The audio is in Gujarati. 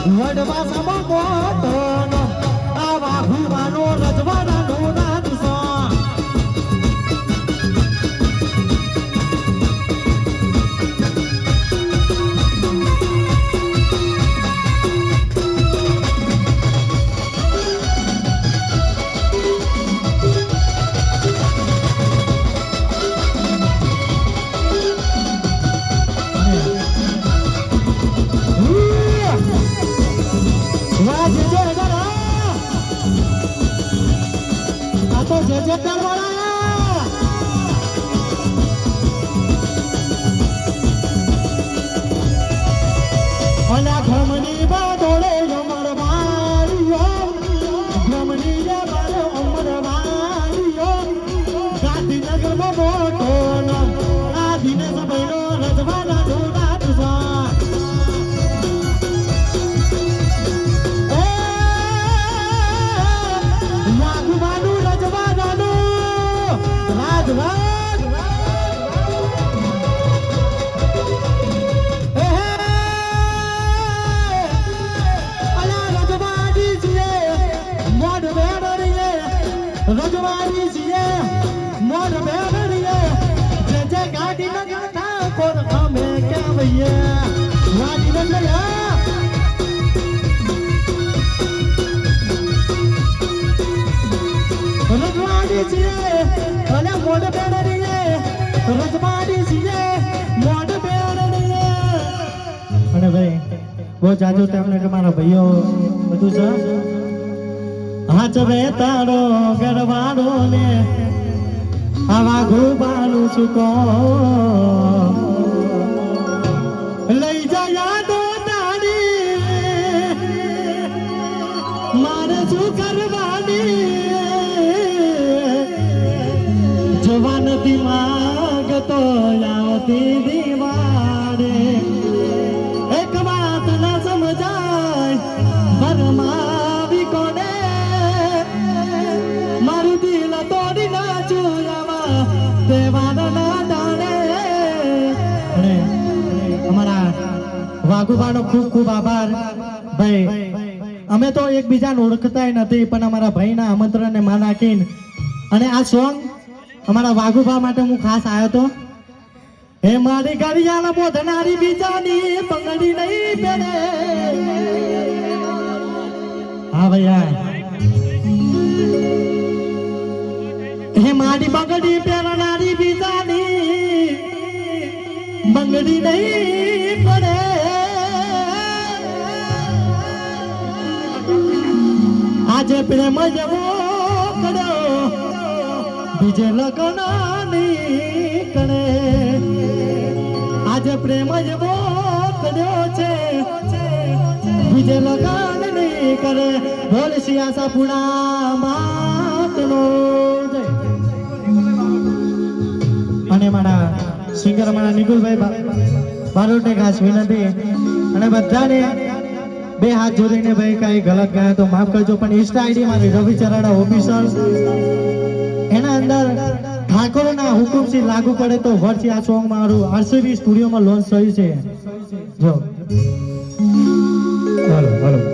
વડવા સમો મોટોનો આ વાઘુવાનો રજવાડાનો નાદ છે. રજવાડી છીએ મોર બેડરીએ જે જે ગાડી ન ગાતા કોણ અમે કેવઈએ વાડી રંગયા રજવાડી છીએ અને મોર બેડરીએ રજવાડી છીએ મોર બેડરીએ. અને ભાઈ બહુ જાજો તમને કે મારા ભાઈઓ બધું છે હાચ રે તારો ગરવાડો ને આવા ઘુબાનું સુકો લઈ જા યાદો તારી મારે શું કરવાની જવાન દિમાગ તો આવતી દીવારે એક વાત ના સમજાય ભરમાવી કોને મારું દિલ તોડી નાચું આવા દેવાના દાડે. અને અમારા વાઘુબાનો ખૂબ ખૂબ આભાર ભાઈ. અમે તો એકબીજાને ઓળખતાય નથી પણ અમારા ભાઈના આમંત્રણને માન રાખીને અને આ સોંગ અમારા વાઘુબા માટે હું ખાસ આવ્યો હતો. હે મારી ઘડિયાળ બોધનારી બીજાની પંગડી નહીં પહેરે. હા ભૈયા હે મારી બંગડી પહેરનારી બીજાની બંગડી નહીં પડે. આજે પ્રેમ જવો કર્યો બીજે લગ્ન નહીં કરે. આજે પ્રેમ જવો કર્યો છે બીજે લગ્ન નહીં કરે. બોલ સિયાસા પુણા માતનો અને મારા સિંગર મારા નિકુલભાઈ બારોટને ખાસ વિનંતી અને બધાને બે હાથ જોડીને ભાઈ કઈ ગલત ગયા તો માફ કરજો. પણ ઇન્સ્ટા આઈડી મારી રવિ ચરાડા ઓફિશિયલ એના અંદર ઠાકોરના હુકુમથી લાગુ પડે તો વર્ષથી આ સોંગ મારું આરસીબી સ્ટુડિયોમાં લોન્ચ થયું છે. જો હાલો હાલો